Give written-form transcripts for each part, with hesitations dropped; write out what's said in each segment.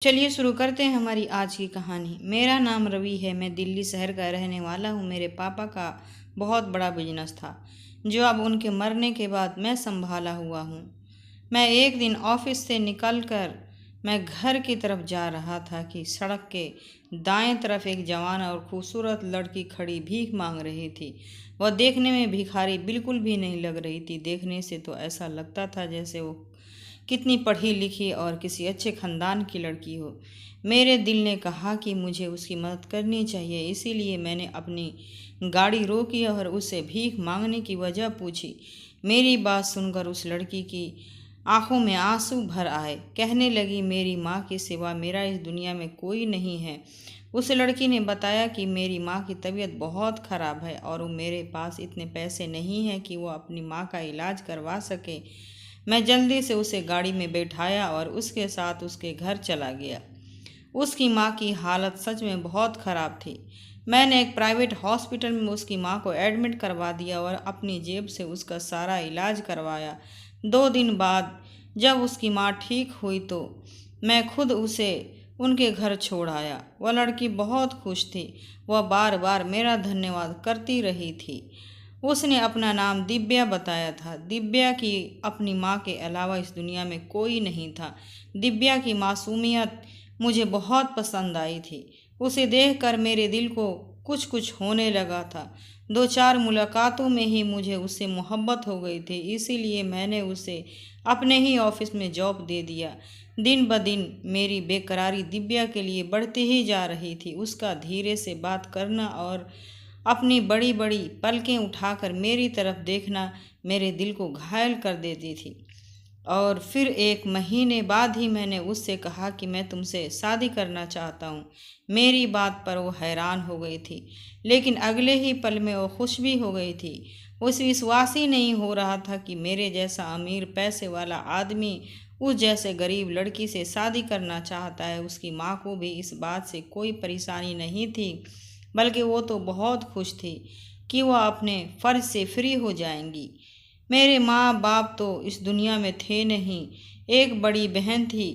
चलिए शुरू करते हैं हमारी आज की कहानी। मेरा नाम रवि है। मैं दिल्ली शहर का रहने वाला हूँ। मेरे पापा का बहुत बड़ा बिजनेस था जो अब उनके मरने के बाद मैं संभाला हुआ हूँ। मैं एक दिन ऑफिस से निकलकर मैं घर की तरफ जा रहा था कि सड़क के दाएं तरफ एक जवान और खूबसूरत लड़की खड़ी भीख मांग रही थी। वह देखने में भिखारी बिल्कुल भी नहीं लग रही थी। देखने से तो ऐसा लगता था जैसे वो कितनी पढ़ी लिखी और किसी अच्छे खानदान की लड़की हो। मेरे दिल ने कहा कि मुझे उसकी मदद करनी चाहिए, इसीलिए मैंने अपनी गाड़ी रोकी और उससे भीख मांगने की वजह पूछी। मेरी बात सुनकर उस लड़की की आंखों में आंसू भर आए। कहने लगी, मेरी माँ के सिवा मेरा इस दुनिया में कोई नहीं है। उस लड़की ने बताया कि मेरी माँ की तबीयत बहुत ख़राब है और वो मेरे पास इतने पैसे नहीं हैं कि वो अपनी माँ का इलाज करवा सके। मैं जल्दी से उसे गाड़ी में बैठाया और उसके साथ उसके घर चला गया। उसकी माँ की हालत सच में बहुत ख़राब थी। मैंने एक प्राइवेट हॉस्पिटल में उसकी माँ को एडमिट करवा दिया और अपनी जेब से उसका सारा इलाज करवाया। 2 दिन बाद जब उसकी माँ ठीक हुई तो मैं खुद उसे उनके घर छोड़ आया। वह लड़की बहुत खुश थी। वह बार बार मेरा धन्यवाद करती रही थी। उसने अपना नाम दिव्या बताया था। दिव्या की अपनी माँ के अलावा इस दुनिया में कोई नहीं था। दिव्या की मासूमियत मुझे बहुत पसंद आई थी। उसे देखकर मेरे दिल को कुछ कुछ होने लगा था। 2-4 मुलाकातों में ही मुझे उससे मोहब्बत हो गई थी, इसीलिए मैंने उसे अपने ही ऑफिस में जॉब दे दिया। दिन ब दिन मेरी बेकरारी दिव्या के लिए बढ़ती ही जा रही थी। उसका धीरे से बात करना और अपनी बड़ी बड़ी पलकें उठाकर मेरी तरफ देखना मेरे दिल को घायल कर देती थी। और फिर 1 महीने बाद ही मैंने उससे कहा कि मैं तुमसे शादी करना चाहता हूँ। मेरी बात पर वो हैरान हो गई थी, लेकिन अगले ही पल में वो खुश भी हो गई थी। उसे विश्वास ही नहीं हो रहा था कि मेरे जैसा अमीर पैसे वाला आदमी उस जैसे गरीब लड़की से शादी करना चाहता है। उसकी माँ को भी इस बात से कोई परेशानी नहीं थी, बल्कि वो तो बहुत खुश थी कि वह अपने फ़र्ज से फ्री हो जाएंगी। मेरे माँ बाप तो इस दुनिया में थे नहीं। एक बड़ी बहन थी,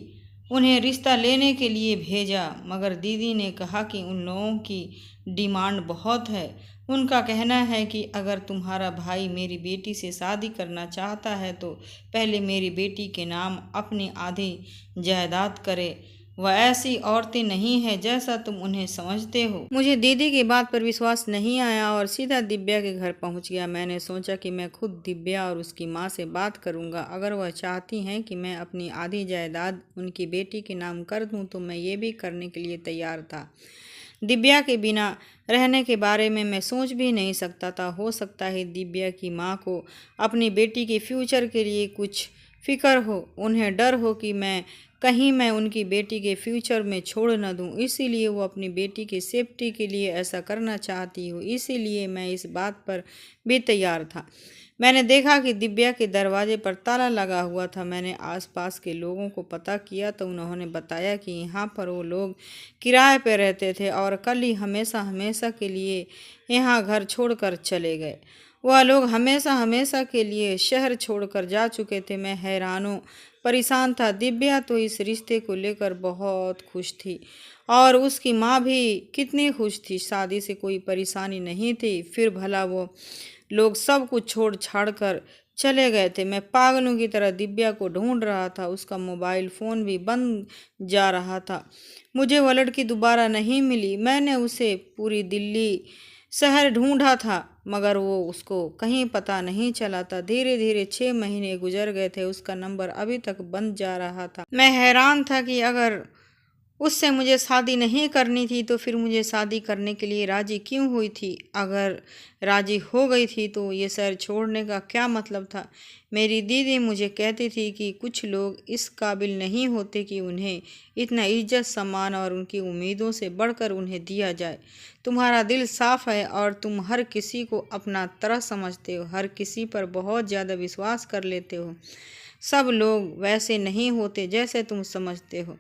उन्हें रिश्ता लेने के लिए भेजा, मगर दीदी ने कहा कि उन लोगों की डिमांड बहुत है। उनका कहना है कि अगर तुम्हारा भाई मेरी बेटी से शादी करना चाहता है तो पहले मेरी बेटी के नाम अपनी आधी जायदाद करे। वह ऐसी औरतें नहीं है जैसा तुम उन्हें समझते हो। मुझे दीदी की बात पर विश्वास नहीं आया और सीधा दिव्या के घर पहुंच गया। मैंने सोचा कि मैं खुद दिव्या और उसकी माँ से बात करूंगा। अगर वह चाहती हैं कि मैं अपनी आधी जायदाद उनकी बेटी के नाम कर दूं तो मैं ये भी करने के लिए तैयार था। दिव्या के बिना रहने के बारे में मैं सोच भी नहीं सकता था। हो सकता है दिव्या की माँ को अपनी बेटी के फ्यूचर के लिए कुछ फिक्र हो। उन्हें डर हो कि मैं उनकी बेटी के फ्यूचर में छोड़ न दूं, इसीलिए वो अपनी बेटी की सेफ्टी के लिए ऐसा करना चाहती हो। इसीलिए मैं इस बात पर भी तैयार था। मैंने देखा कि दिव्या के दरवाजे पर ताला लगा हुआ था। मैंने आसपास के लोगों को पता किया तो उन्होंने बताया कि यहाँ पर वो लोग किराए पर रहते थे और कल ही हमेशा हमेशा के लिए यहाँ घर छोड़कर चले गए। वह लोग हमेशा हमेशा के लिए शहर छोड़कर जा चुके थे। मैं हैरानों परेशान था। दिव्या तो इस रिश्ते को लेकर बहुत खुश थी और उसकी माँ भी कितनी खुश थी। शादी से कोई परेशानी नहीं थी। फिर भला वो लोग सब कुछ छोड़ छाड़ कर चले गए थे। मैं पागलों की तरह दिव्या को ढूंढ रहा था। उसका मोबाइल फ़ोन भी बंद जा रहा था। मुझे वह लड़की दोबारा नहीं मिली। मैंने उसे पूरी दिल्ली शहर ढूंढा था, मगर वो उसको कहीं पता नहीं चला था। धीरे धीरे 6 महीने गुजर गए थे। उसका नंबर अभी तक बंद जा रहा था। मैं हैरान था कि अगर उससे मुझे शादी नहीं करनी थी तो फिर मुझे शादी करने के लिए राजी क्यों हुई थी। अगर राजी हो गई थी तो ये शहर छोड़ने का क्या मतलब था। मेरी दीदी मुझे कहती थी कि कुछ लोग इस काबिल नहीं होते कि उन्हें इतना इज्जत सम्मान और उनकी उम्मीदों से बढ़कर उन्हें दिया जाए। तुम्हारा दिल साफ है और तुम हर किसी को अपना तरह समझते हो, हर किसी पर बहुत ज़्यादा विश्वास कर लेते हो। सब लोग वैसे नहीं होते जैसे तुम समझते हो।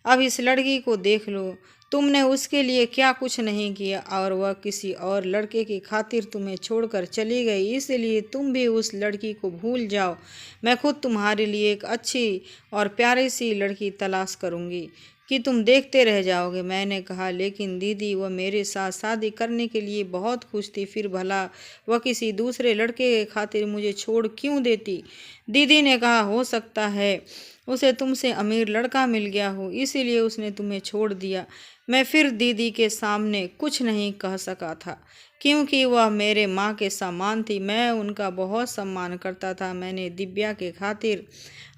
अब इस लड़की को देख लो। तुमने उसके लिए क्या कुछ नहीं किया और वह किसी और लड़के की खातिर तुम्हें छोड़कर चली गई, इसलिए तुम भी उस लड़की को भूल जाओ। मैं खुद तुम्हारे लिए एक अच्छी और प्यारी सी लड़की तलाश करूँगी। कि तुम देखते रह जाओगे। मैंने कहा, लेकिन दीदी, वह मेरे साथ शादी करने के लिए बहुत खुश थी, फिर भला वह किसी दूसरे लड़के के खातिर मुझे छोड़ क्यों देती। दीदी ने कहा, हो सकता है उसे तुमसे अमीर लड़का मिल गया हो, इसीलिए उसने तुम्हें छोड़ दिया। मैं फिर दीदी के सामने कुछ नहीं कह सका था, क्योंकि वह मेरे माँ के समान थी। मैं उनका बहुत सम्मान करता था। मैंने दिव्या के खातिर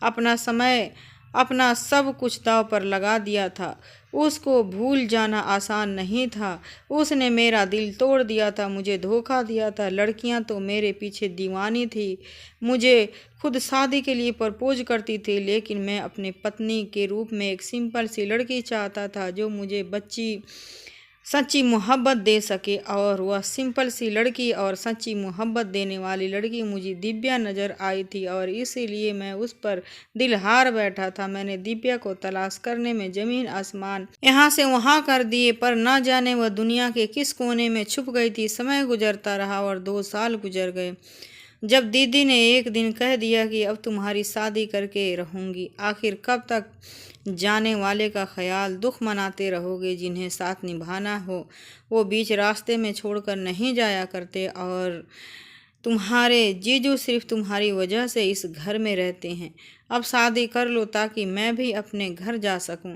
अपना समय, अपना सब कुछ दांव पर लगा दिया था। उसको भूल जाना आसान नहीं था। उसने मेरा दिल तोड़ दिया था, मुझे धोखा दिया था। लड़कियां तो मेरे पीछे दीवानी थी, मुझे खुद शादी के लिए प्रपोज करती थी, लेकिन मैं अपने पत्नी के रूप में एक सिंपल सी लड़की चाहता था जो मुझे सच्ची मोहब्बत दे सके। और वह सिंपल सी लड़की और सच्ची मोहब्बत देने वाली लड़की मुझे दिव्या नज़र आई थी, और इसीलिए मैं उस पर दिल हार बैठा था। मैंने दिव्या को तलाश करने में ज़मीन आसमान यहाँ से वहाँ कर दिए, पर न जाने वह दुनिया के किस कोने में छुप गई थी। समय गुजरता रहा और 2 साल गुजर गए। जब दीदी ने एक दिन कह दिया कि अब तुम्हारी शादी करके रहूँगी, आखिर कब तक जाने वाले का ख्याल दुख मनाते रहोगे। जिन्हें साथ निभाना हो वो बीच रास्ते में छोड़कर नहीं जाया करते, और तुम्हारे जीजू सिर्फ तुम्हारी वजह से इस घर में रहते हैं। अब शादी कर लो ताकि मैं भी अपने घर जा सकूं।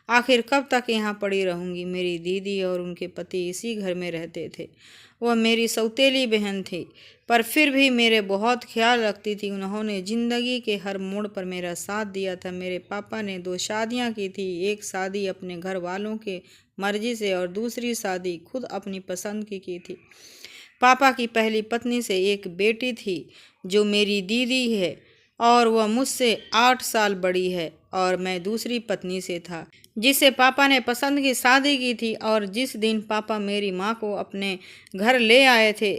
आखिर कब तक यहाँ पड़ी रहूँगी। मेरी दीदी और उनके पति इसी घर में रहते थे। वह मेरी सौतेली बहन थी, पर फिर भी मेरे बहुत ख्याल रखती थी। उन्होंने ज़िंदगी के हर मोड़ पर मेरा साथ दिया था। मेरे पापा ने 2 शादियाँ की थी, एक शादी अपने घर वालों के मर्जी से और दूसरी शादी खुद अपनी पसंद की थी। पापा की पहली पत्नी से एक बेटी थी जो मेरी दीदी है, और वह मुझसे 8 साल बड़ी है, और मैं दूसरी पत्नी से था जिसे पापा ने पसंद की शादी की थी। और जिस दिन पापा मेरी माँ को अपने घर ले आए थे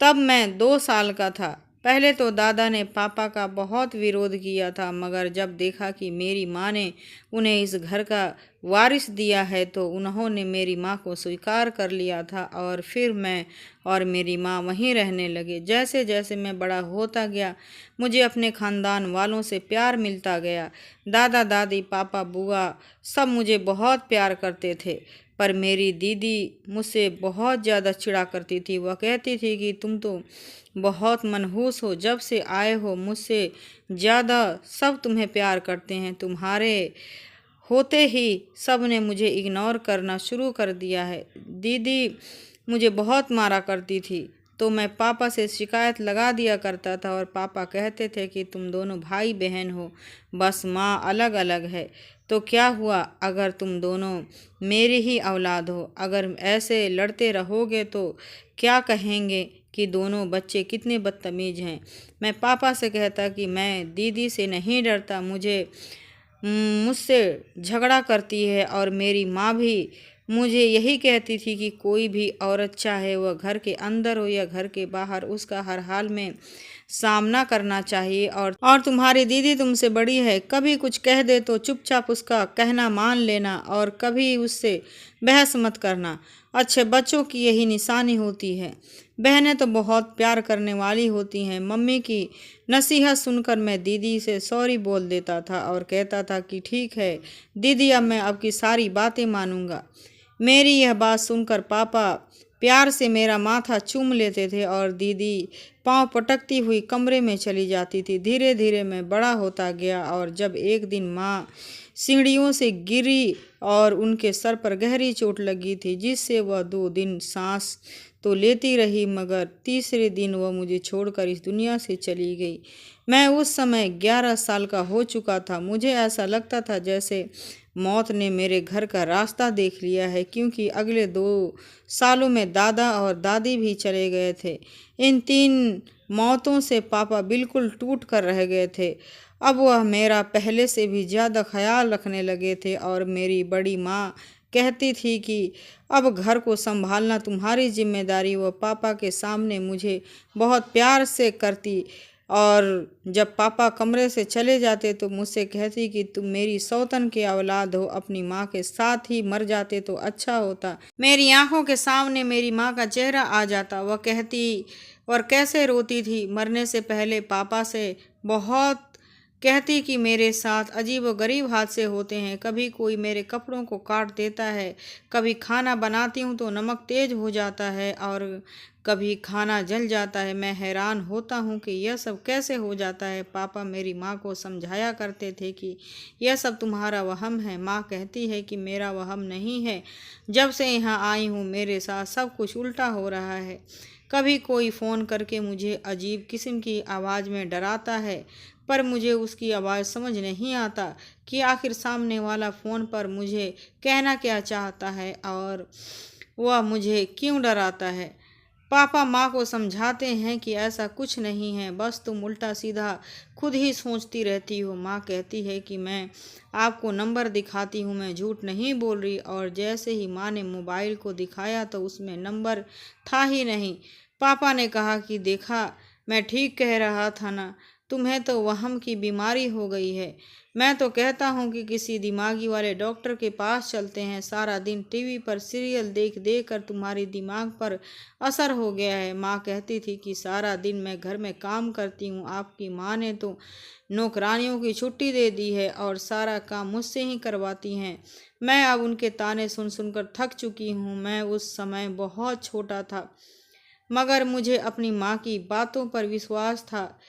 तब मैं 2 साल का था। पहले तो दादा ने पापा का बहुत विरोध किया था, मगर जब देखा कि मेरी माँ ने उन्हें इस घर का वारिस दिया है तो उन्होंने मेरी माँ को स्वीकार कर लिया था, और फिर मैं और मेरी माँ वहीं रहने लगे। जैसे जैसे मैं बड़ा होता गया मुझे अपने ख़ानदान वालों से प्यार मिलता गया। दादा दादी, पापा, बुआ सब मुझे बहुत प्यार करते थे, पर मेरी दीदी मुझसे बहुत ज़्यादा चिढ़ा करती थी। वह कहती थी कि तुम तो बहुत मनहूस हो, जब से आए हो मुझसे ज़्यादा सब तुम्हें प्यार करते हैं। तुम्हारे होते ही सब ने मुझे इग्नोर करना शुरू कर दिया है। दीदी मुझे बहुत मारा करती थी, तो मैं पापा से शिकायत लगा दिया करता था, और पापा कहते थे कि तुम दोनों भाई बहन हो, बस माँ अलग अलग है। तो क्या हुआ अगर तुम दोनों मेरी ही औलाद हो। अगर ऐसे लड़ते रहोगे तो क्या कहेंगे कि दोनों बच्चे कितने बदतमीज़ हैं। मैं पापा से कहता कि मैं दीदी से नहीं डरता, मुझसे झगड़ा करती है, और मेरी माँ भी मुझे यही कहती थी कि कोई भी औरत चाहे वह घर के अंदर हो या घर के बाहर, उसका हर हाल में सामना करना चाहिए। और तुम्हारी दीदी तुमसे बड़ी है, कभी कुछ कह दे तो चुपचाप उसका कहना मान लेना, और कभी उससे बहस मत करना। अच्छे बच्चों की यही निशानी होती है। बहनें तो बहुत प्यार करने वाली होती हैं। मम्मी की नसीहत सुनकर मैं दीदी से सॉरी बोल देता था और कहता था कि ठीक है दीदी, अब मैं आपकी सारी बातें मानूंगा। मेरी यह बात सुनकर पापा प्यार से मेरा माथा चूम लेते थे, और दीदी पांव पटकती हुई कमरे में चली जाती थी। धीरे धीरे मैं बड़ा होता गया, और जब एक दिन माँ सीढ़ियों से गिरी और उनके सर पर गहरी चोट लगी थी, जिससे वह 2 दिन सांस तो लेती रही, मगर तीसरे दिन वह मुझे छोड़कर इस दुनिया से चली गई। मैं उस समय 11 साल का हो चुका था। मुझे ऐसा लगता था जैसे मौत ने मेरे घर का रास्ता देख लिया है, क्योंकि अगले 2 सालों में दादा और दादी भी चले गए थे। इन 3 मौतों से पापा बिल्कुल टूट कर रह गए थे। अब वह मेरा पहले से भी ज़्यादा ख्याल रखने लगे थे, और मेरी बड़ी माँ कहती थी कि अब घर को संभालना तुम्हारी जिम्मेदारी। वह पापा के सामने मुझे बहुत प्यार से करती, और जब पापा कमरे से चले जाते तो मुझसे कहती कि तुम मेरी सौतन के औलाद हो, अपनी माँ के साथ ही मर जाते तो अच्छा होता। मेरी आंखों के सामने मेरी माँ का चेहरा आ जाता। वह कहती और कैसे रोती थी। मरने से पहले पापा से बहुत कहती कि मेरे साथ अजीबोगरीब हादसे होते हैं। कभी कोई मेरे कपड़ों को काट देता है, कभी खाना बनाती हूँ तो नमक तेज हो जाता है और कभी खाना जल जाता है। मैं हैरान होता हूँ कि यह सब कैसे हो जाता है। पापा मेरी माँ को समझाया करते थे कि यह सब तुम्हारा वहम है। माँ कहती है कि मेरा वहम नहीं है। जब से यहाँ आई हूँ मेरे साथ सब कुछ उल्टा हो रहा है। कभी कोई फ़ोन करके मुझे अजीब किस्म की आवाज़ में डराता है, पर मुझे उसकी आवाज़ समझ नहीं आता कि आखिर सामने वाला फ़ोन पर मुझे कहना क्या चाहता है और वह मुझे क्यों डराता है। पापा माँ को समझाते हैं कि ऐसा कुछ नहीं है, बस तुम उल्टा सीधा खुद ही सोचती रहती हो। माँ कहती है कि मैं आपको नंबर दिखाती हूँ, मैं झूठ नहीं बोल रही। और जैसे ही माँ ने मोबाइल को दिखाया तो उसमें नंबर था ही नहीं। पापा ने कहा कि देखा, मैं ठीक कह रहा था ना, तुम्हें तो वहम की बीमारी हो गई है। मैं तो कहता हूँ कि किसी दिमागी वाले डॉक्टर के पास चलते हैं। सारा दिन टीवी पर सीरियल देख देख कर तुम्हारी दिमाग पर असर हो गया है। माँ कहती थी कि सारा दिन मैं घर में काम करती हूँ, आपकी माँ ने तो नौकरानियों की छुट्टी दे दी है और सारा काम मुझसे ही करवाती हैं। मैं अब उनके ताने सुन सुनकर थक चुकी हूँ। मैं उस समय बहुत छोटा था, मगर मुझे अपनी माँ की बातों पर विश्वास था।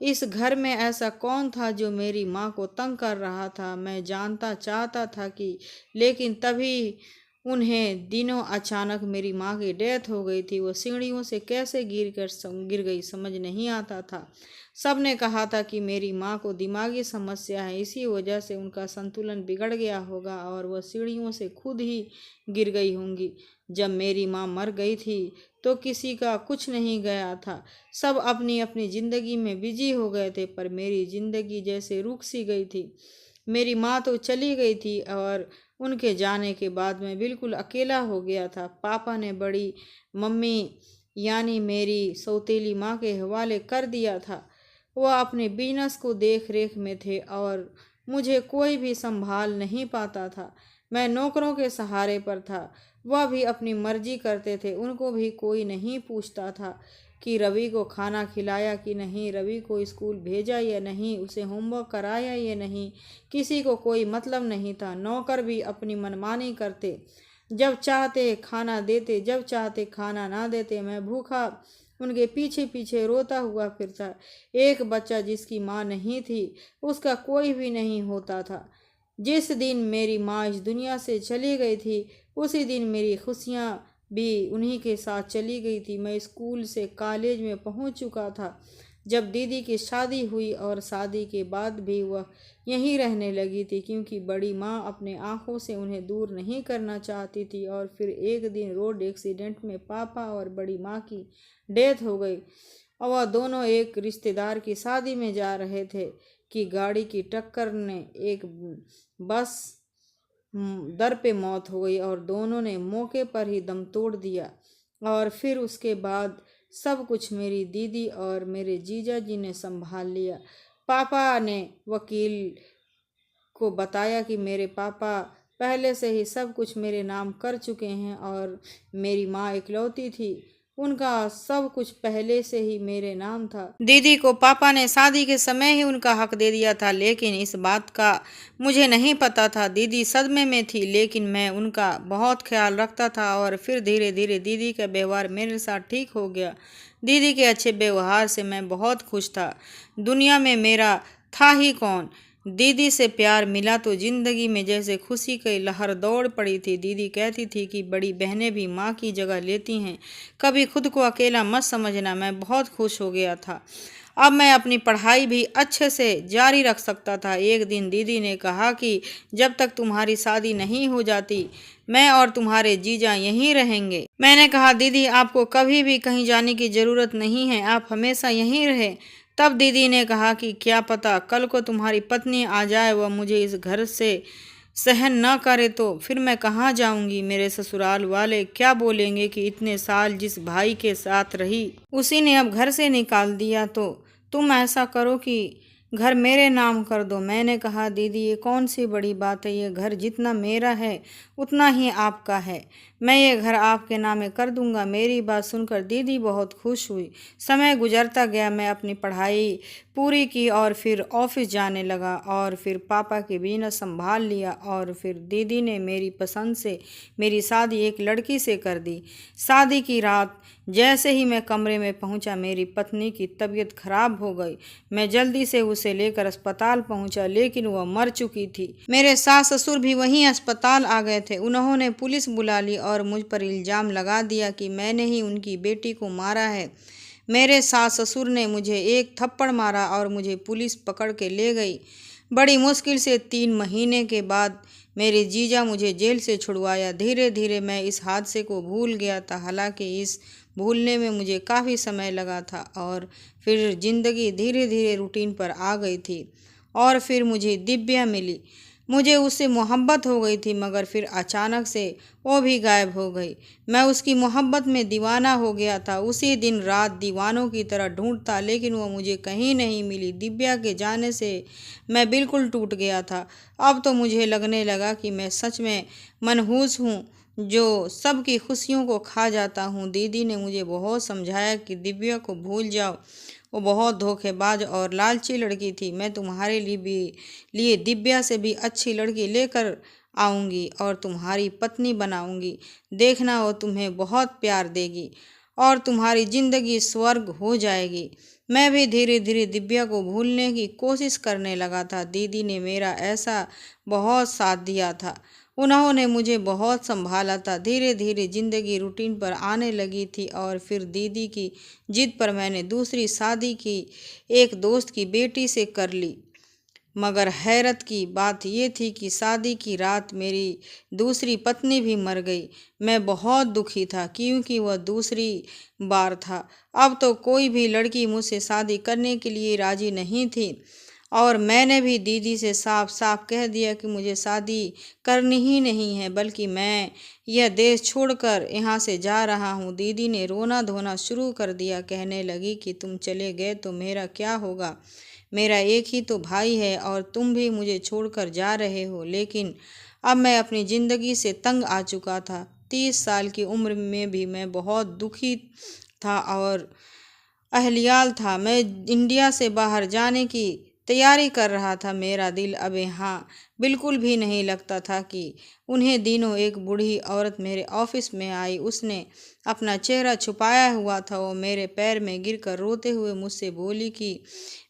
इस घर में ऐसा कौन था जो मेरी माँ को तंग कर रहा था। मैं जानता चाहता था कि, लेकिन तभी उन्हें दिनों अचानक मेरी माँ की डेथ हो गई थी। वो सीढ़ियों से कैसे गिर गई समझ नहीं आता था। सब ने कहा था कि मेरी माँ को दिमागी समस्या है, इसी वजह से उनका संतुलन बिगड़ गया होगा और वह सीढ़ियों से खुद ही गिर गई होंगी। जब मेरी माँ मर गई थी तो किसी का कुछ नहीं गया था। सब अपनी अपनी ज़िंदगी में बिजी हो गए थे, पर मेरी ज़िंदगी जैसे रुक सी गई थी। मेरी माँ तो चली गई थी और उनके जाने के बाद मैं बिल्कुल अकेला हो गया था। पापा ने बड़ी मम्मी यानी मेरी सौतेली माँ के हवाले कर दिया था। वह अपने बिजनेस को देख रेख में थे और मुझे कोई भी संभाल नहीं पाता था। मैं नौकरों के सहारे पर था। वह भी अपनी मर्जी करते थे, उनको भी कोई नहीं पूछता था कि रवि को खाना खिलाया कि नहीं, रवि को स्कूल भेजा या नहीं, उसे होमवर्क कराया या नहीं, किसी को कोई मतलब नहीं था। नौकर भी अपनी मनमानी करते, जब चाहते खाना देते, जब चाहते खाना ना देते। मैं भूखा उनके पीछे पीछे रोता हुआ फिरता। एक बच्चा जिसकी माँ नहीं थी उसका कोई भी नहीं होता था। जिस दिन मेरी माँ इस दुनिया से चली गई थी उसी दिन मेरी खुशियाँ भी उन्हीं के साथ चली गई थी। मैं स्कूल से कॉलेज में पहुंच चुका था जब दीदी की शादी हुई और शादी के बाद भी वह यहीं रहने लगी थी, क्योंकि बड़ी माँ अपने आंखों से उन्हें दूर नहीं करना चाहती थी। और फिर एक दिन रोड एक्सीडेंट में पापा और बड़ी माँ की डेथ हो गई और वह दोनों एक रिश्तेदार की शादी में जा रहे थे कि गाड़ी की टक्कर ने एक बस दर पे मौत हो गई और दोनों ने मौके पर ही दम तोड़ दिया। और फिर उसके बाद सब कुछ मेरी दीदी और मेरे जीजा जी ने संभाल लिया। पापा ने वकील को बताया कि मेरे पापा पहले से ही सब कुछ मेरे नाम कर चुके हैं और मेरी माँ इकलौती थी, उनका सब कुछ पहले से ही मेरे नाम था। दीदी को पापा ने शादी के समय ही उनका हक दे दिया था, लेकिन इस बात का मुझे नहीं पता था। दीदी सदमे में थी, लेकिन मैं उनका बहुत ख्याल रखता था और फिर धीरे धीरे दीदी का व्यवहार मेरे साथ ठीक हो गया। दीदी के अच्छे व्यवहार से मैं बहुत खुश था। दुनिया में मेरा था ही कौन। दीदी से प्यार मिला तो जिंदगी में जैसे खुशी की लहर दौड़ पड़ी थी। दीदी कहती थी कि बड़ी बहनें भी माँ की जगह लेती हैं, कभी खुद को अकेला मत समझना। मैं बहुत खुश हो गया था। अब मैं अपनी पढ़ाई भी अच्छे से जारी रख सकता था। एक दिन दीदी ने कहा कि जब तक तुम्हारी शादी नहीं हो जाती मैं और तुम्हारे जीजा यहीं रहेंगे। मैंने कहा दीदी आपको कभी भी कहीं जाने की ज़रूरत नहीं है, आप हमेशा यहीं रहें। तब दीदी ने कहा कि क्या पता कल को तुम्हारी पत्नी आ जाए, वह मुझे इस घर से सहन न करे तो फिर मैं कहाँ जाऊंगी। मेरे ससुराल वाले क्या बोलेंगे कि इतने साल जिस भाई के साथ रही उसी ने अब घर से निकाल दिया, तो तुम ऐसा करो कि घर मेरे नाम कर दो। मैंने कहा दीदी ये कौन सी बड़ी बात है, ये घर जितना मेरा है उतना ही आपका है, मैं ये घर आपके नामे कर दूंगा। मेरी बात सुनकर दीदी बहुत खुश हुई। समय गुजरता गया, मैं अपनी पढ़ाई पूरी की और फिर ऑफिस जाने लगा और फिर पापा की बिजनेस संभाल लिया और फिर दीदी ने मेरी पसंद से मेरी शादी एक लड़की से कर दी। शादी की रात जैसे ही मैं कमरे में पहुंचा, मेरी पत्नी की तबीयत खराब हो गई। मैं जल्दी से उसे लेकर अस्पताल पहुंचा, लेकिन वह मर चुकी थी। मेरे सास ससुर भी वहीं अस्पताल आ गए थे। उन्होंने पुलिस बुला ली और मुझ पर इल्ज़ाम लगा दिया कि मैंने ही उनकी बेटी को मारा है। मेरे सास ससुर ने मुझे एक थप्पड़ मारा और मुझे पुलिस पकड़ के ले गई। बड़ी मुश्किल से 3 महीने के बाद मेरे जीजा मुझे जेल से छुड़वाया। धीरे धीरे मैं इस हादसे को भूल गया था। हालांकि इस भूलने में मुझे काफ़ी समय लगा था और फिर ज़िंदगी धीरे धीरे रूटीन पर आ गई थी। और फिर मुझे दिव्या मिली। मुझे उससे मोहब्बत हो गई थी, मगर फिर अचानक से वो भी गायब हो गई। मैं उसकी मोहब्बत में दीवाना हो गया था। उसी दिन रात दीवानों की तरह ढूंढता, लेकिन वो मुझे कहीं नहीं मिली। दिव्या के जाने से मैं बिल्कुल टूट गया था। अब तो मुझे लगने लगा कि मैं सच में मनहूस हूँ, जो सबकी खुशियों को खा जाता हूँ। दीदी ने मुझे बहुत समझाया कि दिव्या को भूल जाओ, वो बहुत धोखेबाज और लालची लड़की थी। मैं तुम्हारे लिए दिव्या से भी अच्छी लड़की लेकर आऊँगी और तुम्हारी पत्नी बनाऊँगी। देखना, वो तुम्हें बहुत प्यार देगी और तुम्हारी ज़िंदगी स्वर्ग हो जाएगी। मैं भी धीरे धीरे दिव्या को भूलने की कोशिश करने लगा था। दीदी ने मेरा ऐसा बहुत साथ दिया था। उन्होंने मुझे बहुत संभाला था। धीरे धीरे ज़िंदगी रूटीन पर आने लगी थी और फिर दीदी की जिद पर मैंने दूसरी शादी की एक दोस्त की बेटी से कर ली। मगर हैरत की बात ये थी कि शादी की रात मेरी दूसरी पत्नी भी मर गई। मैं बहुत दुखी था क्योंकि वह दूसरी बार था। अब तो कोई भी लड़की मुझसे शादी करने के लिए राजी नहीं थी और मैंने भी दीदी से साफ साफ कह दिया कि मुझे शादी करनी ही नहीं है, बल्कि मैं यह देश छोड़कर यहाँ से जा रहा हूँ। दीदी ने रोना धोना शुरू कर दिया। कहने लगी कि तुम चले गए तो मेरा क्या होगा? मेरा एक ही तो भाई है और तुम भी मुझे छोड़कर जा रहे हो। लेकिन अब मैं अपनी ज़िंदगी से तंग आ चुका था। 30 साल की उम्र में भी मैं बहुत दुखी था और अहलियाल था। मैं इंडिया से बाहर जाने की तैयारी कर रहा था। मेरा दिल अब यहाँ बिल्कुल भी नहीं लगता था कि उन्हें दिनों एक बूढ़ी औरत मेरे ऑफिस में आई। उसने अपना चेहरा छुपाया हुआ था। वो मेरे पैर में गिरकर रोते हुए मुझसे बोली कि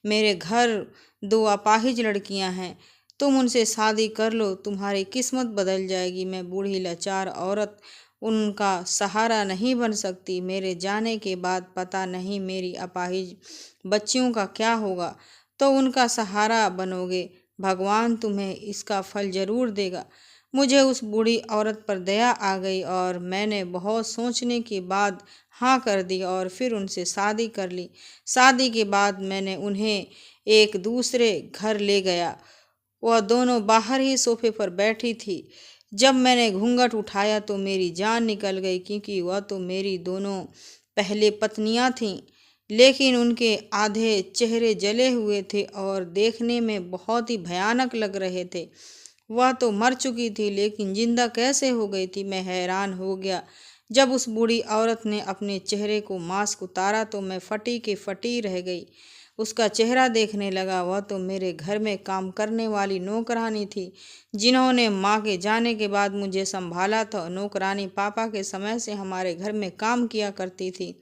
मेरे घर 2 अपाहिज लड़कियां हैं, तुम उनसे शादी कर लो, तुम्हारी किस्मत बदल जाएगी। मैं बूढ़ी लाचार औरत उनका सहारा नहीं बन सकती। मेरे जाने के बाद पता नहीं मेरी अपाहिज बच्चियों का क्या होगा। तो उनका सहारा बनोगे। भगवान तुम्हें इसका फल जरूर देगा। मुझे उस बूढ़ी औरत पर दया आ गई और मैंने बहुत सोचने के बाद हाँ कर दी और फिर उनसे शादी कर ली। शादी के बाद मैंने उन्हें एक दूसरे घर ले गया। वह दोनों बाहर ही सोफे पर बैठी थी। जब मैंने घूंघट उठाया तो मेरी जान निकल गई, क्योंकि वह तो मेरी दोनों पहले पत्नियां थीं। लेकिन उनके आधे चेहरे जले हुए थे और देखने में बहुत ही भयानक लग रहे थे। वह तो मर चुकी थी, लेकिन जिंदा कैसे हो गई थी? मैं हैरान हो गया। जब उस बूढ़ी औरत ने अपने चेहरे को मास्क उतारा तो मैं फटी के फटी रह गई। उसका चेहरा देखने लगा। वह तो मेरे घर में काम करने वाली नौकरानी थी, जिन्होंने माँ के जाने के बाद मुझे संभाला था। नौकरानी पापा के समय से हमारे घर में काम किया करती थी।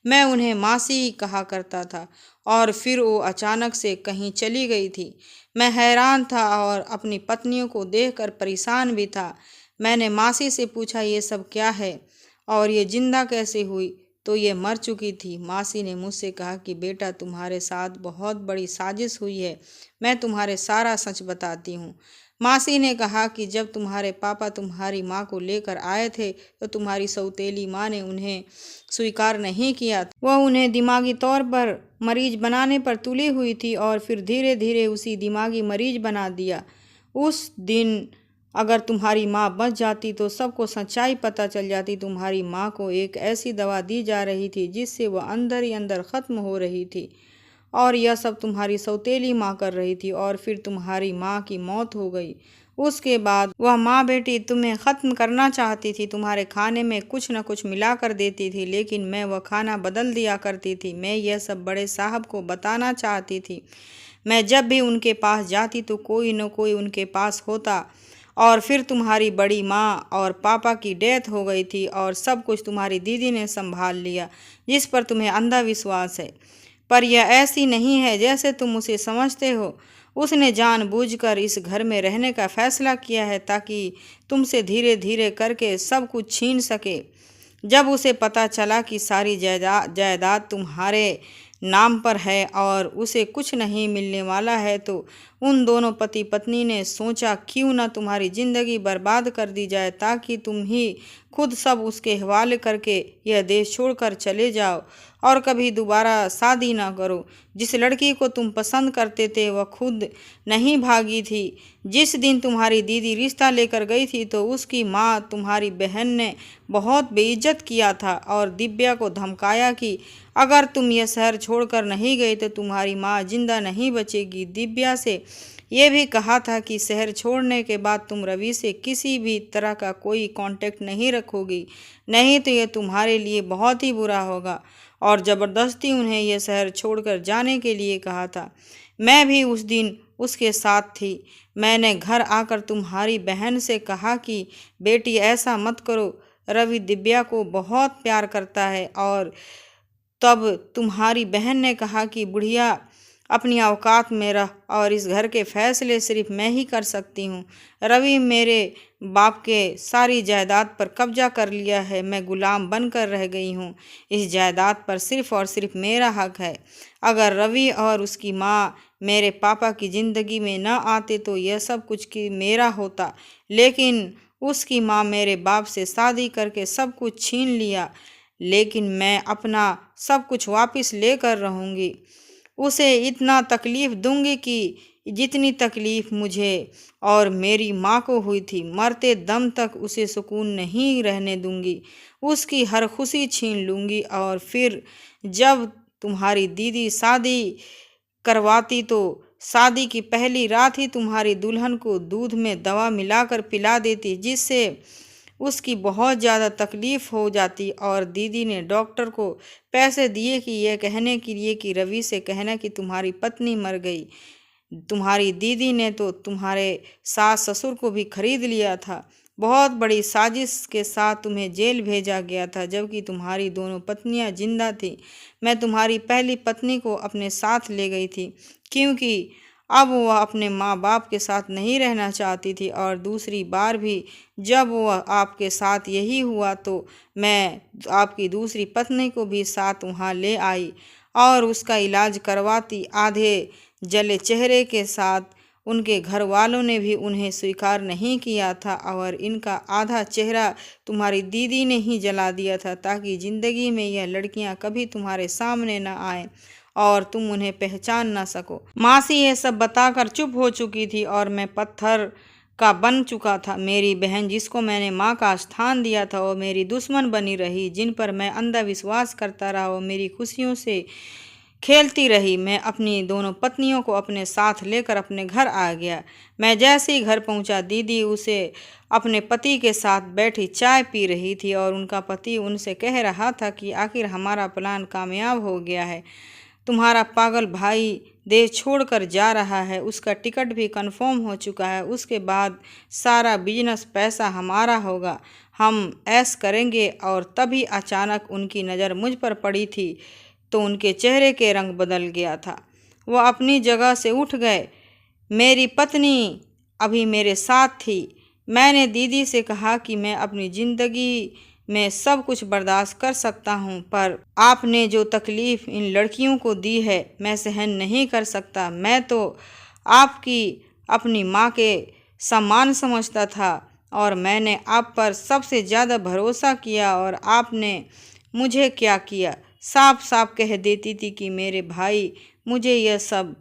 मैं उन्हें मासी ही कहा करता था और फिर वो अचानक से कहीं चली गई थी। मैं हैरान था और अपनी पत्नियों को देखकर परेशान भी था। मैंने मासी से पूछा, ये सब क्या है और ये जिंदा कैसे हुई? तो ये मर चुकी थी। मासी ने मुझसे कहा कि बेटा, तुम्हारे साथ बहुत बड़ी साजिश हुई है। मैं तुम्हारे सारा सच बताती हूँ। मासी ने कहा कि जब तुम्हारे पापा तुम्हारी माँ को लेकर आए थे तो तुम्हारी सौतेली माँ ने उन्हें स्वीकार नहीं किया। वह उन्हें दिमागी तौर पर मरीज बनाने पर तुली हुई थी और फिर धीरे धीरे उसी दिमागी मरीज बना दिया। उस दिन अगर तुम्हारी माँ बच जाती तो सबको सच्चाई पता चल जाती। तुम्हारी माँ को एक ऐसी दवा दी जा रही थी जिससे वह अंदर ही अंदर ख़त्म हो रही थी और यह सब तुम्हारी सौतेली माँ कर रही थी और फिर तुम्हारी माँ की मौत हो गई। उसके बाद वह माँ बेटी तुम्हें ख़त्म करना चाहती थी। तुम्हारे खाने में कुछ न कुछ मिला कर देती थी, लेकिन मैं वह खाना बदल दिया करती थी। मैं यह सब बड़े साहब को बताना चाहती थी। मैं जब भी उनके पास जाती तो कोई न कोई उनके पास होता। और फिर तुम्हारी बड़ी माँ और पापा की डेथ हो गई थी और सब कुछ तुम्हारी दीदी ने संभाल लिया, जिस पर तुम्हें अंधा विश्वास है। पर यह ऐसी नहीं है जैसे तुम उसे समझते हो। उसने जानबूझकर इस घर में रहने का फैसला किया है ताकि तुमसे धीरे धीरे करके सब कुछ छीन सके। जब उसे पता चला कि सारी जायदाद तुम्हारे नाम पर है और उसे कुछ नहीं मिलने वाला है, तो उन दोनों पति पत्नी ने सोचा क्यों न तुम्हारी ज़िंदगी बर्बाद कर दी जाए ताकि तुम ही खुद सब उसके हवाले करके यह देश छोड़कर चले जाओ और कभी दोबारा शादी ना करो। जिस लड़की को तुम पसंद करते थे वह खुद नहीं भागी थी। जिस दिन तुम्हारी दीदी रिश्ता लेकर गई थी तो उसकी माँ तुम्हारी बहन ने बहुत बेइज्जत किया था और दिव्या को धमकाया कि अगर तुम यह शहर छोड़कर नहीं गए तो तुम्हारी माँ जिंदा नहीं बचेगी। दिव्या से ये भी कहा था कि शहर छोड़ने के बाद तुम रवि से किसी भी तरह का कोई कांटेक्ट नहीं रखोगी, नहीं तो यह तुम्हारे लिए बहुत ही बुरा होगा। और ज़बरदस्ती उन्हें यह शहर छोड़कर जाने के लिए कहा था। मैं भी उस दिन उसके साथ थी। मैंने घर आकर तुम्हारी बहन से कहा कि बेटी ऐसा मत करो, रवि दिव्या को बहुत प्यार करता है। और तब तुम्हारी बहन ने कहा कि बुढ़िया अपनी औकात में रह और इस घर के फैसले सिर्फ मैं ही कर सकती हूँ। रवि मेरे बाप के सारी जायदाद पर कब्जा कर लिया है। मैं गुलाम बनकर रह गई हूँ। इस जायदाद पर सिर्फ और सिर्फ मेरा हक है। अगर रवि और उसकी माँ मेरे पापा की ज़िंदगी में न आते तो यह सब कुछ की मेरा होता, लेकिन उसकी माँ मेरे बाप से शादी करके सब कुछ छीन लिया। लेकिन मैं अपना सब कुछ वापस लेकर रहूँगी। उसे इतना तकलीफ़ दूंगी कि जितनी तकलीफ़ मुझे और मेरी माँ को हुई थी। मरते दम तक उसे सुकून नहीं रहने दूंगी। उसकी हर खुशी छीन लूँगी। और फिर जब तुम्हारी दीदी शादी करवाती तो शादी की पहली रात ही तुम्हारी दुल्हन को दूध में दवा मिलाकर पिला देती, जिससे उसकी बहुत ज़्यादा तकलीफ़ हो जाती। और दीदी ने डॉक्टर को पैसे दिए कि यह कहने के लिए कि रवि से कहना कि तुम्हारी पत्नी मर गई। तुम्हारी दीदी ने तो तुम्हारे सास ससुर को भी खरीद लिया था। बहुत बड़ी साजिश के साथ तुम्हें जेल भेजा गया था जबकि तुम्हारी दोनों पत्नियां जिंदा थीं। मैं तुम्हारी पहली पत्नी को अपने साथ ले गई थी क्योंकि अब वह अपने माँ बाप के साथ नहीं रहना चाहती थी। और दूसरी बार भी जब वह आपके साथ यही हुआ तो मैं आपकी दूसरी पत्नी को भी साथ वहाँ ले आई और उसका इलाज करवाती। आधे जले चेहरे के साथ उनके घर वालों ने भी उन्हें स्वीकार नहीं किया था और इनका आधा चेहरा तुम्हारी दीदी ने ही जला दिया था ताकि ज़िंदगी में यह लड़कियां कभी तुम्हारे सामने न आए और तुम उन्हें पहचान ना सको। मासी ये सब बताकर चुप हो चुकी थी और मैं पत्थर का बन चुका था। मेरी बहन जिसको मैंने माँ का स्थान दिया था वो मेरी दुश्मन बनी रही। जिन पर मैं अंधा विश्वास करता रहा वो मेरी खुशियों से खेलती रही। मैं अपनी दोनों पत्नियों को अपने साथ लेकर अपने घर आ गया। मैं जैसे ही घर पहुंचा दीदी उसे अपने पति के साथ बैठी चाय पी रही थी और उनका पति उनसे कह रहा था कि आखिर हमारा प्लान कामयाब हो गया है। तुम्हारा पागल भाई देश छोड़कर जा रहा है, उसका टिकट भी कंफर्म हो चुका है। उसके बाद सारा बिजनेस पैसा हमारा होगा, हम ऐश करेंगे। और तभी अचानक उनकी नज़र मुझ पर पड़ी थी तो उनके चेहरे के रंग बदल गया था। वह अपनी जगह से उठ गए। मेरी पत्नी अभी मेरे साथ थी। मैंने दीदी से कहा कि मैं अपनी ज़िंदगी में सब कुछ बर्दाश्त कर सकता हूँ, पर आपने जो तकलीफ़ इन लड़कियों को दी है मैं सहन नहीं कर सकता। मैं तो आपकी अपनी माँ के समान समझता था और मैंने आप पर सबसे ज़्यादा भरोसा किया और आपने मुझे क्या किया। साफ साफ कह देती थी कि मेरे भाई मुझे यह सब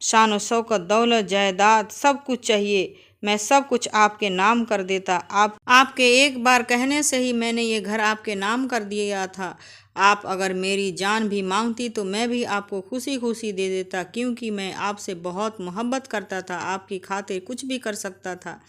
शान व शौकत दौलत जायदाद सब कुछ चाहिए, मैं सब कुछ आपके नाम कर देता। आपके एक बार कहने से ही मैंने ये घर आपके नाम कर दिया था। आप अगर मेरी जान भी मांगती तो मैं भी आपको खुशी खुशी दे देता, क्योंकि मैं आपसे बहुत मोहब्बत करता था। आपकी खातिर कुछ भी कर सकता था।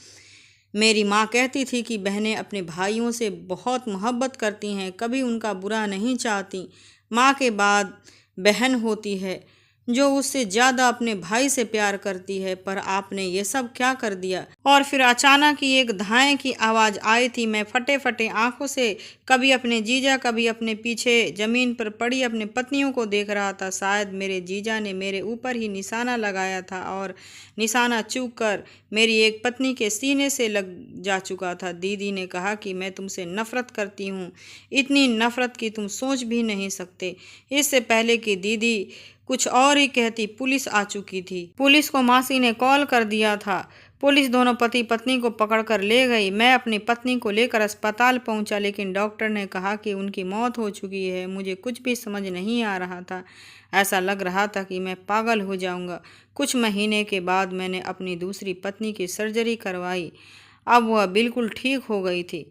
मेरी माँ कहती थी कि बहनें अपने भाइयों से बहुत मोहब्बत करती हैं, कभी उनका बुरा नहीं चाहती। माँ के बाद बहन होती है जो उससे ज़्यादा अपने भाई से प्यार करती है। पर आपने ये सब क्या कर दिया। और फिर अचानक ही एक धाए की आवाज़ आई थी। मैं फटे फटे आंखों से कभी अपने जीजा कभी अपने पीछे ज़मीन पर पड़ी अपने पत्नियों को देख रहा था। शायद मेरे जीजा ने मेरे ऊपर ही निशाना लगाया था और निशाना चूक कर मेरी एक पत्नी के सीने से लग जा चुका था। दीदी ने कहा कि मैं तुमसे नफ़रत करती हूँ, इतनी नफ़रत की तुम सोच भी नहीं सकते। इससे पहले कि दीदी कुछ और ही कहती, पुलिस आ चुकी थी। पुलिस को मासी ने कॉल कर दिया था। पुलिस दोनों पति पत्नी को पकड़कर ले गई। मैं अपनी पत्नी को लेकर अस्पताल पहुंचा, लेकिन डॉक्टर ने कहा कि उनकी मौत हो चुकी है। मुझे कुछ भी समझ नहीं आ रहा था। ऐसा लग रहा था कि मैं पागल हो जाऊंगा। कुछ महीने के बाद मैंने अपनी दूसरी पत्नी की सर्जरी करवाई। अब वह बिल्कुल ठीक हो गई थी।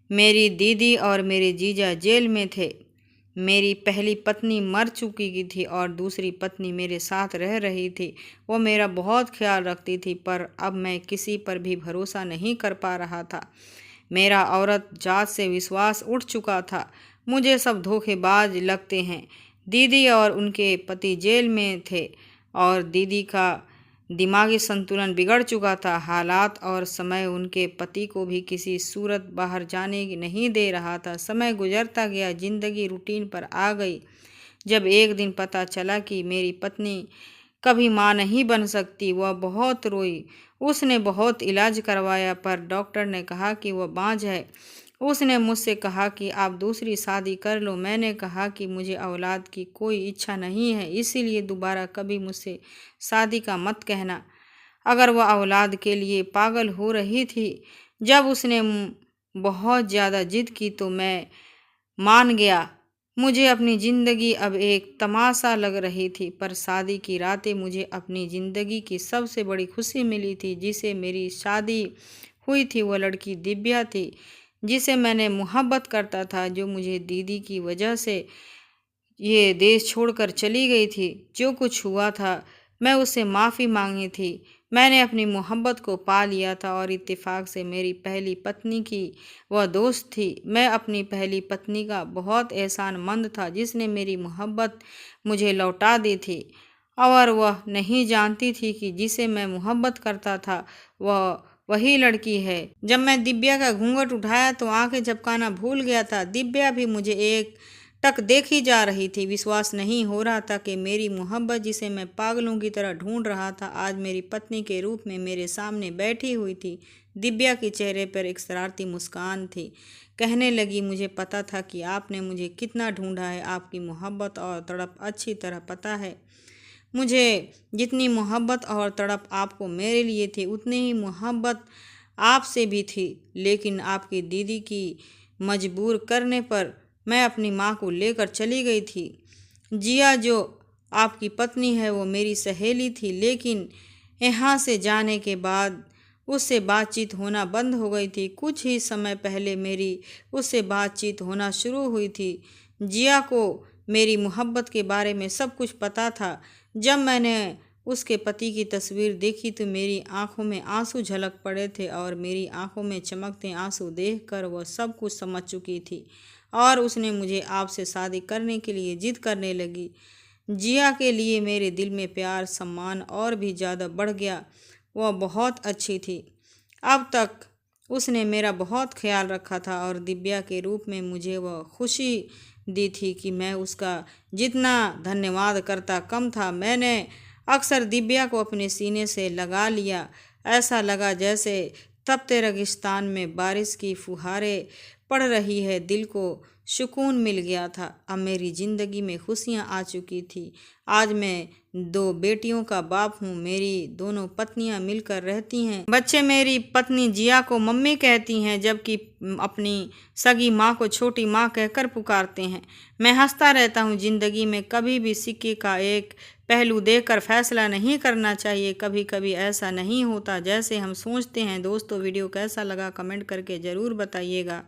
मेरी दीदी और मेरे जीजा जेल में थे। मेरी पहली पत्नी मर चुकी की थी और दूसरी पत्नी मेरे साथ रह रही थी। वो मेरा बहुत ख्याल रखती थी, पर अब मैं किसी पर भी भरोसा नहीं कर पा रहा था। मेरा औरत जात से विश्वास उठ चुका था। मुझे सब धोखेबाज लगते हैं। दीदी और उनके पति जेल में थे और दीदी का दिमागी संतुलन बिगड़ चुका था। हालात और समय उनके पति को भी किसी सूरत बाहर जाने की नहीं दे रहा था। समय गुजरता गया, जिंदगी रूटीन पर आ गई। जब एक दिन पता चला कि मेरी पत्नी कभी माँ नहीं बन सकती, वह बहुत रोई। उसने बहुत इलाज करवाया, पर डॉक्टर ने कहा कि वह बांझ है। उसने मुझसे कहा कि आप दूसरी शादी कर लो। मैंने कहा कि मुझे औलाद की कोई इच्छा नहीं है, इसीलिए दोबारा कभी मुझसे शादी का मत कहना। अगर वह औलाद के लिए पागल हो रही थी, जब उसने बहुत ज़्यादा जिद की तो मैं मान गया। मुझे अपनी ज़िंदगी अब एक तमाशा लग रही थी, पर शादी की रातें मुझे अपनी ज़िंदगी की सबसे बड़ी खुशी मिली थी। जिसे मेरी शादी हुई थी वह लड़की दिव्या थी, जिसे मैंने मोहब्बत करता था, जो मुझे दीदी की वजह से ये देश छोड़कर चली गई थी। जो कुछ हुआ था मैं उससे माफ़ी मांगी थी। मैंने अपनी मोहब्बत को पा लिया था और इत्तेफाक से मेरी पहली पत्नी की वह दोस्त थी। मैं अपनी पहली पत्नी का बहुत एहसानमंद था, जिसने मेरी मोहब्बत मुझे लौटा दी थी। और वह नहीं जानती थी कि जिसे मैं मोहब्बत करता था वह वही लड़की है। जब मैं दिव्या का घूंघट उठाया तो आंखें झपकाना भूल गया था। दिव्या भी मुझे एक टक देखी जा रही थी। विश्वास नहीं हो रहा था कि मेरी मोहब्बत, जिसे मैं पागलों की तरह ढूंढ रहा था, आज मेरी पत्नी के रूप में मेरे सामने बैठी हुई थी। दिव्या के चेहरे पर एक शरारती मुस्कान थी। कहने लगी, मुझे पता था कि आपने मुझे कितना ढूंढा है। आपकी मोहब्बत और तड़प अच्छी तरह पता है। मुझे जितनी मोहब्बत और तड़प आपको मेरे लिए थी, उतनी ही मोहब्बत आपसे भी थी। लेकिन आपकी दीदी की मजबूर करने पर मैं अपनी माँ को लेकर चली गई थी। जिया जो आपकी पत्नी है वो मेरी सहेली थी, लेकिन यहाँ से जाने के बाद उससे बातचीत होना बंद हो गई थी। कुछ ही समय पहले मेरी उससे बातचीत होना शुरू हुई थी। जिया को मेरी मोहब्बत के बारे में सब कुछ पता था। जब मैंने उसके पति की तस्वीर देखी तो मेरी आंखों में आंसू झलक पड़े थे और मेरी आंखों में चमकते आंसू देखकर वह सब कुछ समझ चुकी थी और उसने मुझे आपसे शादी करने के लिए जिद करने लगी। जिया के लिए मेरे दिल में प्यार सम्मान और भी ज़्यादा बढ़ गया। वह बहुत अच्छी थी। अब तक उसने मेरा बहुत ख्याल रखा था और दिव्या के रूप में मुझे वह खुशी दी थी कि मैं उसका जितना धन्यवाद करता कम था। मैंने अक्सर दिव्या को अपने सीने से लगा लिया। ऐसा लगा जैसे तपते रेगिस्तान में बारिश की फुहारें पड़ रही है। दिल को सुकून मिल गया था। अब मेरी ज़िंदगी में खुशियाँ आ चुकी थी। आज मैं 2 बेटियों का बाप हूँ। मेरी दोनों पत्नियाँ मिलकर रहती हैं। बच्चे मेरी पत्नी जिया को मम्मी कहती हैं, जबकि अपनी सगी माँ को छोटी माँ कहकर पुकारते हैं। मैं हंसता रहता हूँ। ज़िंदगी में कभी भी सिक्के का एक पहलू देखकर फैसला नहीं करना चाहिए। कभी कभी ऐसा नहीं होता जैसे हम सोचते हैं। दोस्तों, वीडियो कैसा लगा कमेंट करके ज़रूर बताइएगा।